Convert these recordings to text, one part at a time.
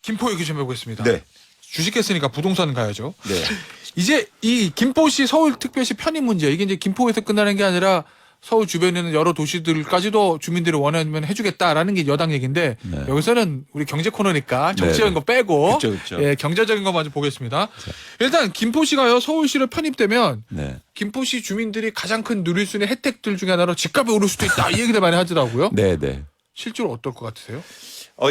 김포 얘기 좀 해보겠습니다. 네. 주식했으니까 부동산 가야죠. 네. 이제 이 김포시 서울특별시 편입 문제 이게 이제 김포에서 끝나는 게 아니라 서울 주변에 있는 여러 도시들까지도 주민들이 원하면 해주겠다라는 게 여당 얘기인데 네. 여기서는 우리 경제 코너니까 정치적인 거 빼고 그렇죠. 예, 경제적인 거 먼저 보겠습니다. 일단 김포시가요 서울시로 편입되면 네. 김포시 주민들이 가장 큰 누릴 수 있는 혜택들 중에 하나로 집값이 오를 수도 있다 이 얘기를 많이 하더라고요. 네, 네. 실제로 어떨 것 같으세요?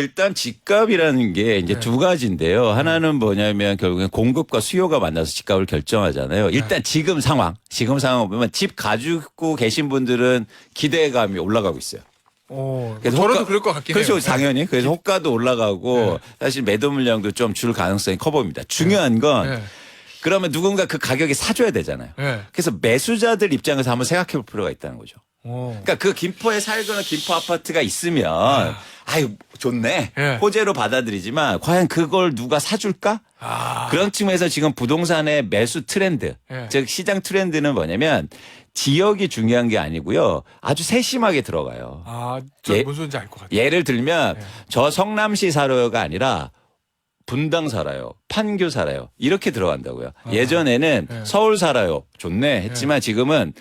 일단 집값이라는 게 이제 네. 두 가지인데요. 하나는 뭐냐면 결국엔 공급과 수요가 만나서 집값을 결정하잖아요. 일단 지금 상황 보면 집 가지고 계신 분들은 기대감이 올라가고 있어요. 그래서 저라도 그럴 것 같긴 그렇죠, 해요. 당연히. 그래서 호가도 올라가고 사실 매도 물량도 좀 줄 가능성이 커 보입니다. 중요한 건 네. 그러면 누군가 그 가격에 사줘야 되잖아요. 네. 그래서 매수자들 입장에서 한번 생각해 볼 필요가 있다는 거죠. 어. 그러니까 그 김포에 살거나 김포 아파트가 있으면 아유 좋네 예. 호재로 받아들이지만 과연 그걸 누가 사줄까? 그런 측면에서 지금 부동산의 매수 트렌드 예. 즉 시장 트렌드는 뭐냐면 지역이 중요한 게 아니고요 아주 세심하게 들어가요. 저 예. 무슨 소리인지 알 것 같아요. 예를 들면 예. 저 성남시 살아요가 아니라 분당 살아요, 판교 살아요 이렇게 들어간다고요. 예전에는 예. 서울 살아요 좋네 했지만 지금은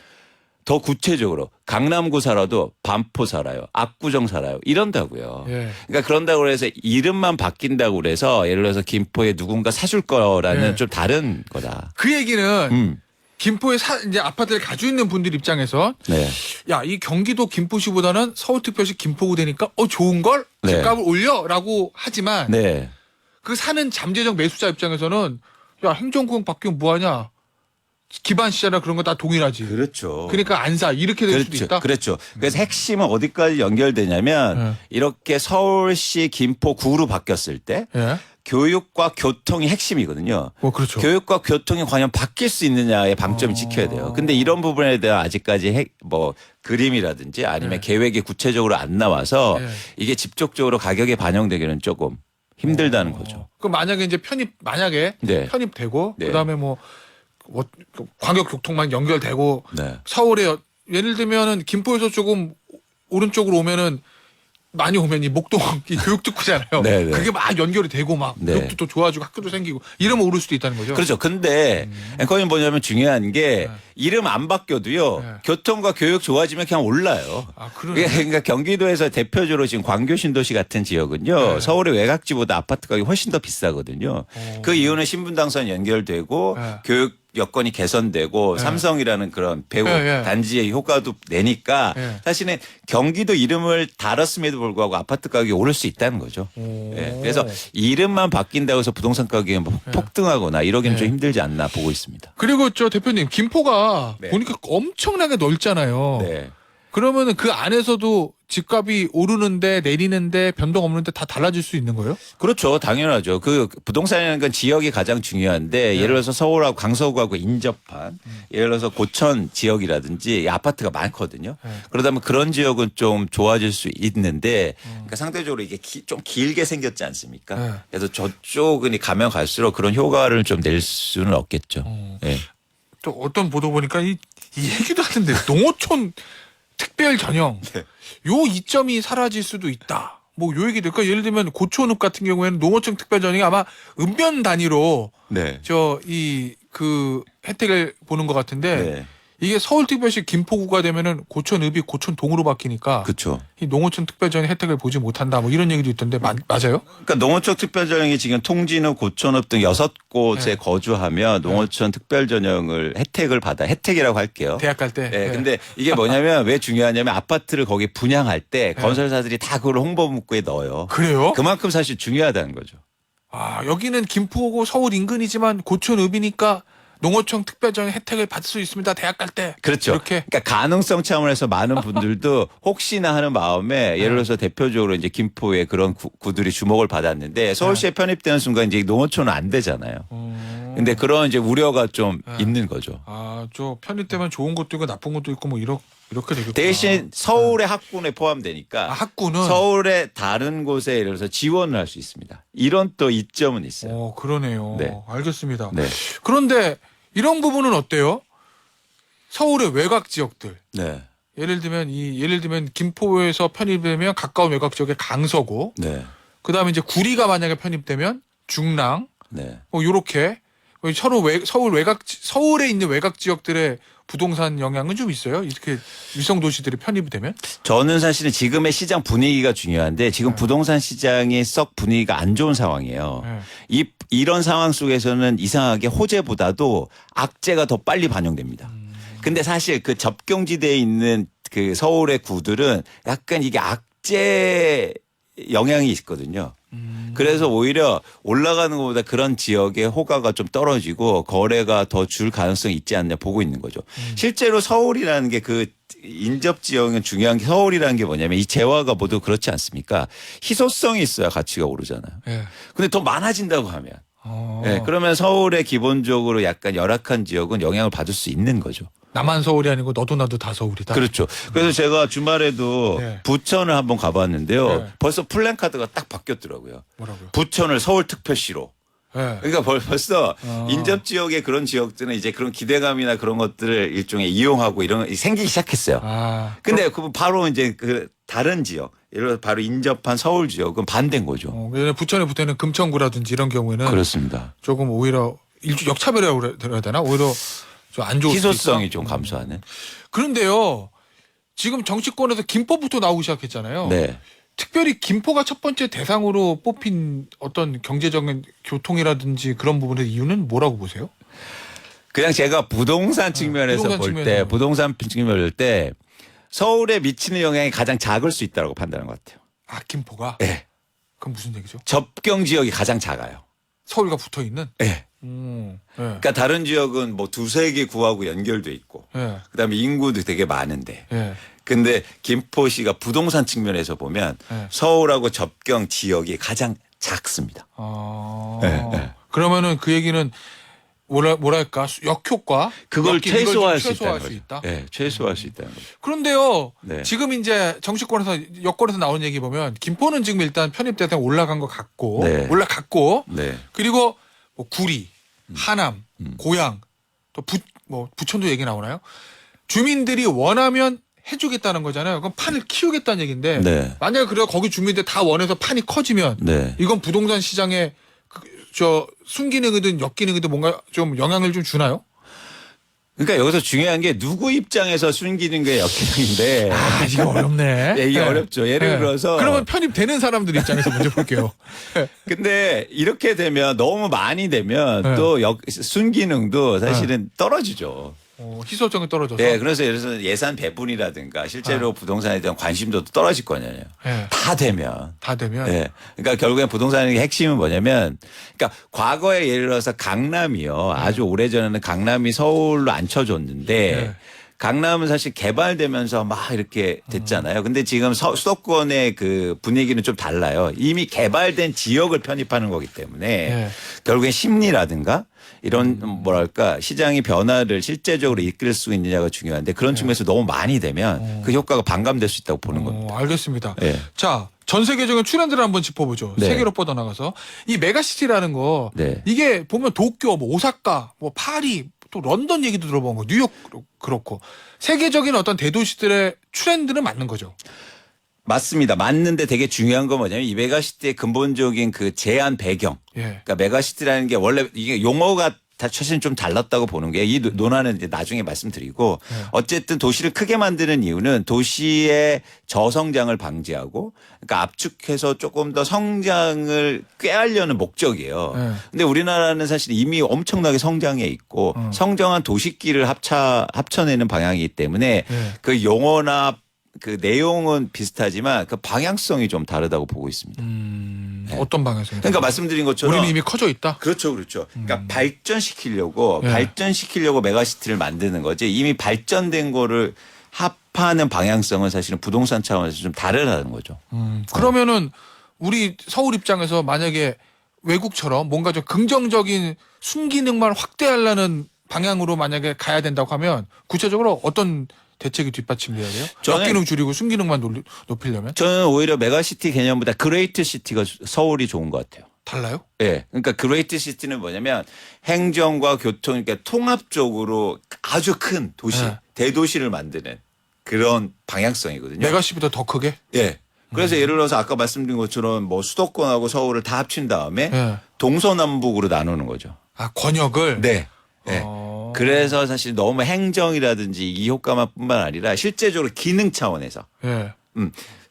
더 구체적으로 강남구 살아도 반포 살아요, 압구정 살아요 이런다고요. 예. 그러니까 그런다고 해서 이름만 바뀐다고 그래서 예를 들어서 김포에 누군가 사줄 거라는 예. 좀 다른 거다. 그 얘기는 음. 김포에 이제 아파트를 가지고 있는 분들 입장에서 네. 야, 이 경기도 김포시보다는 서울특별시 김포구 되니까 좋은 걸 네. 집값을 올려라고 하지만 네. 그 사는 잠재적 매수자 입장에서는 야, 행정구역 바뀌면 뭐하냐? 기반 시세나 그런 거 다 동일하지. 그렇죠. 그러니까 안 사. 이렇게 될 수도 있다. 그렇죠. 그래서 핵심은 어디까지 연결되냐면 이렇게 서울시 김포구로 바뀌었을 때 예. 교육과 교통이 핵심이거든요. 그렇죠. 교육과 교통이 과연 바뀔 수 있느냐의 방점이 지켜야 돼요. 근데 이런 부분에 대한 아직까지 그림이라든지 아니면 계획이 구체적으로 안 나와서 이게 직접적으로 가격에 반영되기는 조금 힘들다는 거죠. 그럼 만약에 이제 네. 편입되고 네. 그다음에 광역교통망 연결되고 네. 서울에 예를 들면은 김포에서 조금 오른쪽으로 오면은 많이 오면 이 목동 이 교육특구잖아요. 네, 네. 그게 막 연결이 되고 막 네. 교육도 또 좋아지고 학교도 생기고 이러면 오를 수도 있다는 거죠. 그렇죠. 근데 앵커님 뭐냐면 중요한 게 이름 안 바뀌어도요. 네. 교통과 교육 좋아지면 그냥 올라요. 그러네. 그러니까 경기도에서 대표적으로 지금 광교 신도시 같은 지역은요. 네. 서울의 외곽지보다 아파트 가격이 훨씬 더 비싸거든요. 그 이유는 신분당선 연결되고 네. 교육 여건이 개선되고 삼성이라는 그런 배우 단지의 효과도 내니까 사실은 경기도 이름을 달았음에도 불구하고 아파트 가격이 오를 수 있다는 거죠. 예. 그래서 이름만 바뀐다고 해서 부동산 가격이 폭등하거나 이러기는 좀 힘들지 않나 보고 있습니다. 그리고 저 대표님 김포가 네. 보니까 엄청나게 넓잖아요. 네. 그러면은 그 안에서도 집값이 오르는데 내리는데 변동 없는데 다 달라질 수 있는 거예요? 그렇죠. 당연하죠. 그 부동산이라는 건 지역이 가장 중요한데 예를 들어서 서울하고 강서구하고 인접한 예를 들어서 고천 지역이라든지 이 아파트가 많거든요. 그러다 보면 그런 지역은 좀 좋아질 수 있는데 그러니까 상대적으로 이게 좀 길게 생겼지 않습니까? 그래서 저쪽은 가면 갈수록 그런 효과를 좀 낼 수는 없겠죠. 네. 또 어떤 보도 보니까 이 얘기도 하던데 농어촌 특별 전형 요 이점이 사라질 수도 있다. 요 얘기도 그러니까 예를 들면 고촌읍 같은 경우에는 농어촌 특별 전형이 아마 읍면 단위로 네. 그 혜택을 보는 것 같은데 네. 이게 서울특별시 김포구가 되면은 고촌읍이 고촌동으로 바뀌니까 그렇죠. 이 농어촌 특별 전형 혜택을 보지 못한다. 이런 얘기도 있던데 맞아요? 그러니까 농어촌 특별전형이 지금 통진읍, 고촌읍 등 6곳에 거주하면 농어촌 특별전형을 혜택이라고 할게요. 대학 갈 때. 네, 근데 이게 뭐냐면 왜 중요하냐면 아파트를 거기 분양할 때 건설사들이 다 그걸 홍보 문구에 넣어요. 그래요? 그만큼 사실 중요하다는 거죠. 여기는 김포고 서울 인근이지만 고촌읍이니까 농어촌 특별전형 혜택을 받을 수 있습니다. 대학 갈 때. 그렇죠. 이렇게. 그러니까 가능성 차원에서 많은 분들도 혹시나 하는 마음에 예를 들어서 대표적으로 이제 김포의 그런 구들이 주목을 받았는데 서울시에 편입되는 순간 이제 농어촌은 안 되잖아요. 근데 그런 이제 우려가 좀 있는 거죠. 저 편입되면 좋은 것도 있고 나쁜 것도 있고 이렇게 되겠구나. 대신 서울의 학군에 포함되니까 학군은 서울의 다른 곳에 예를 들어서 지원을 할 수 있습니다. 이런 또 이점은 있어요. 그러네요. 네. 알겠습니다. 네. 그런데 이런 부분은 어때요? 서울의 외곽 지역들. 네. 예를 들면 김포에서 편입되면 가까운 외곽 지역의 강서구. 네. 그다음에 이제 구리가 만약에 편입되면 중랑 네. 뭐 요렇게 서울에 있는 외곽 지역들의 부동산 영향은 좀 있어요. 이렇게 위성 도시들이 편입이 되면. 저는 사실은 지금의 시장 분위기가 중요한데 지금 네. 부동산 시장이 썩 분위기가 안 좋은 상황이에요. 네. 이런 상황 속에서는 이상하게 호재보다도 악재가 더 빨리 반영됩니다. 근데 사실 그 접경지대에 있는 그 서울의 구들은 약간 이게 악재 영향이 있거든요. 그래서 오히려 올라가는 것보다 그런 지역의 호가가 좀 떨어지고 거래가 더 줄 가능성이 있지 않냐 보고 있는 거죠. 실제로 서울이라는 게 그 인접 지역은 중요한 게 서울이라는 게 뭐냐면 이 재화가 모두 그렇지 않습니까? 희소성이 있어야 가치가 오르잖아요. 예. 근데 더 많아진다고 하면 어. 네, 그러면 서울의 기본적으로 약간 열악한 지역은 영향을 받을 수 있는 거죠. 나만 서울이 아니고 너도 나도 다 서울이다. 그렇죠. 그래서 제가 주말에도 네. 부천을 한번 가봤는데요. 네. 벌써 플랜카드가 딱 바뀌었더라고요. 뭐라고요? 부천을 서울특별시로. 예. 그러니까 벌써 어. 인접 지역의 그런 지역들은 이제 그런 기대감이나 그런 것들을 일종의 이용하고 이런 게 생기기 시작했어요. 아. 근데 그 바로 이제 그 다른 지역, 예를 들어 바로 인접한 서울 지역은 반대인 거죠. 예전에 부천에 붙어있는 금천구라든지 이런 경우에는 그렇습니다. 조금 오히려 역차별이라고 그래야 되나? 오히려 좀 안 좋을 수도 희소성이 있다. 좀 감소하는. 그런데요. 지금 정치권에서 김포부터 나오기 시작했잖아요. 네. 특별히 김포가 첫 번째 대상으로 뽑힌 어떤 경제적인 교통이라든지 그런 부분의 이유는 뭐라고 보세요? 그냥 제가 부동산 측면에서 부동산 볼 때, 측면에서. 부동산 측면을 볼 때 서울에 미치는 영향이 가장 작을 수 있다고 판단하는 것 같아요. 아, 김포가? 네. 그럼 무슨 얘기죠? 접경 지역이 가장 작아요. 서울과 붙어 있는? 네. 예. 그러니까 다른 지역은 뭐 두세 개 구하고 연결돼 있고 예. 그다음에 인구도 되게 많은데 예. 근데 김포시가 부동산 측면에서 보면 네. 서울하고 접경 지역이 가장 작습니다. 아. 네, 네. 그러면은 그 얘기는 뭐랄까 역효과 그걸 이걸 좀 최소화할 수 최소화할 있다는 수 거죠. 있다. 네, 최소화할 수 있다는 거죠. 그런데요. 네. 지금 이제 정치권에서 여권에서 나오는 얘기 보면 김포는 지금 일단 편입 대상 올라간 것 같고 네. 올라갔고 네. 그리고 뭐 구리, 하남, 고양 또 부천도 얘기 나오나요? 주민들이 원하면 해주겠다는 거잖아요. 그럼 판을 키우겠다는 얘기인데 네. 만약에 그래 거기 주민들 다 원해서 판이 커지면 네. 이건 부동산 시장에 순기능이든 역기능이든 뭔가 좀 영향을 좀 주나요? 그러니까 여기서 중요한 게 누구 입장에서 순기능과 역기능인데 아, 이게 어렵네. 네, 이게 네. 어렵죠. 예를 네. 들어서 그러면 편입되는 사람들 입장에서 먼저 볼게요. 근데 이렇게 되면 너무 많이 되면 네. 또 순기능도 사실은 떨어지죠. 희소성이 떨어져서. 네, 그래서 예를 들어서 예산 배분이라든가 실제로 부동산에 대한 관심도도 떨어질 거잖아요. 네. 다 되면. 다 되면. 네. 그러니까 결국엔 부동산의 핵심은 뭐냐면 그러니까 과거에 예를 들어서 강남이요. 아주 오래전에는 강남이 서울로 앉혀줬는데 네. 강남은 사실 개발되면서 막 이렇게 됐잖아요. 근데 지금 수도권의 그 분위기는 좀 달라요. 이미 개발된 지역을 편입하는 거기 때문에 네. 결국엔 심리라든가 이런 뭐랄까 시장의 변화를 실제적으로 이끌 수 있느냐가 중요한데 그런 측면에서 너무 많이 되면 그 효과가 반감될 수 있다고 보는 겁니다. 알겠습니다. 네. 자, 전 세계적인 트렌드를 한번 짚어보죠. 네. 세계로 뻗어나가서 이 메가시티라는 거 네. 이게 보면 도쿄, 뭐 오사카, 뭐 파리, 또 런던 얘기도 들어본 거, 뉴욕 그렇고 세계적인 어떤 대도시들의 트렌드는 맞는 거죠. 맞습니다. 맞는데 되게 중요한 건 뭐냐면 이 메가시티의 근본적인 그 제한 배경. 예. 그러니까 메가시티라는 게 원래 이게 용어가 다 사실 좀 달랐다고 보는 게 이 논란은 이제 나중에 말씀드리고 어쨌든 도시를 크게 만드는 이유는 도시의 저성장을 방지하고 그러니까 압축해서 조금 더 성장을 꾀하려는 목적이에요. 네. 근데 우리나라는 사실 이미 엄청나게 성장해 있고 성장한 도시끼를 합쳐내는 방향이기 때문에 네. 그 용어나 그 내용은 비슷하지만 그 방향성이 좀 다르다고 보고 있습니다. 어떤 방에서? 그러니까 말씀드린 것처럼 우리는 이미 커져 있다. 그렇죠, 그렇죠. 그러니까 발전시키려고 네. 발전시키려고 메가시티를 만드는 거지 이미 발전된 거를 합하는 방향성은 사실은 부동산 차원에서 좀 다르다는 거죠. 그러면은 우리 서울 입장에서 만약에 외국처럼 뭔가 좀 긍정적인 순기능만 확대하려는 방향으로 만약에 가야 된다고 하면 구체적으로 어떤 대책이 뒷받침돼야 돼요? 저는- 역기능 줄이고 순기능만 높이려면 저는 오히려 메가시티 개념보다 그레이트 시티가 서울이 좋은 것 같아요. 달라요? 예. 그러니까 그레이트 시티는 뭐냐면 행정과 교통, 그러니까 통합적으로 아주 큰 도시, 네. 대도시를 만드는 그런 방향성이거든요. 메가시보다 더 크게? 예. 그래서 예를 들어서 아까 말씀드린 것처럼 뭐 수도권하고 서울을 다 합친 다음에 예. 동서남북으로 나누는 거죠. 아, 권역을? 네. 네. 그래서 사실 너무 행정이라든지 이 효과만 뿐만 아니라 실제적으로 기능 차원에서 예.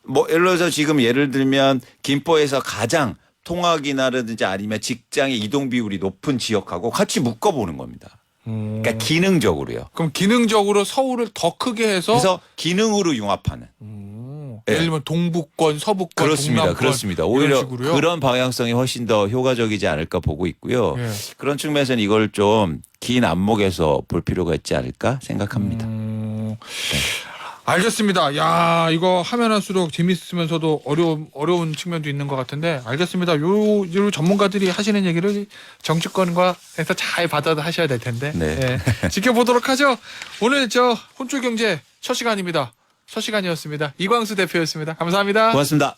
뭐 예를 들어서 지금 예를 들면 김포에서 가장 통학이나라든지 아니면 직장의 이동 비율이 높은 지역하고 같이 묶어보는 겁니다. 그러니까 기능적으로요. 그럼 기능적으로 서울을 더 크게 해서 그래서 기능으로 융합하는. 예를 들면 동북권, 서북권, 그렇습니다. 동남권 그렇습니다. 이런 오히려 식으로요? 그런 방향성이 훨씬 더 효과적이지 않을까 보고 있고요. 예. 그런 측면에서는 이걸 좀 긴 안목에서 볼 필요가 있지 않을까 생각합니다. 알겠습니다. 야, 이거 하면 할수록 재밌으면서도 어려운 측면도 있는 것 같은데, 알겠습니다. 요 전문가들이 하시는 얘기를 정치권과 해서 잘 받아 하셔야 될 텐데, 네. 예, 지켜보도록 하죠. 오늘 혼쭐경제 첫 시간입니다. 첫 시간이었습니다. 이광수 대표였습니다. 감사합니다. 고맙습니다.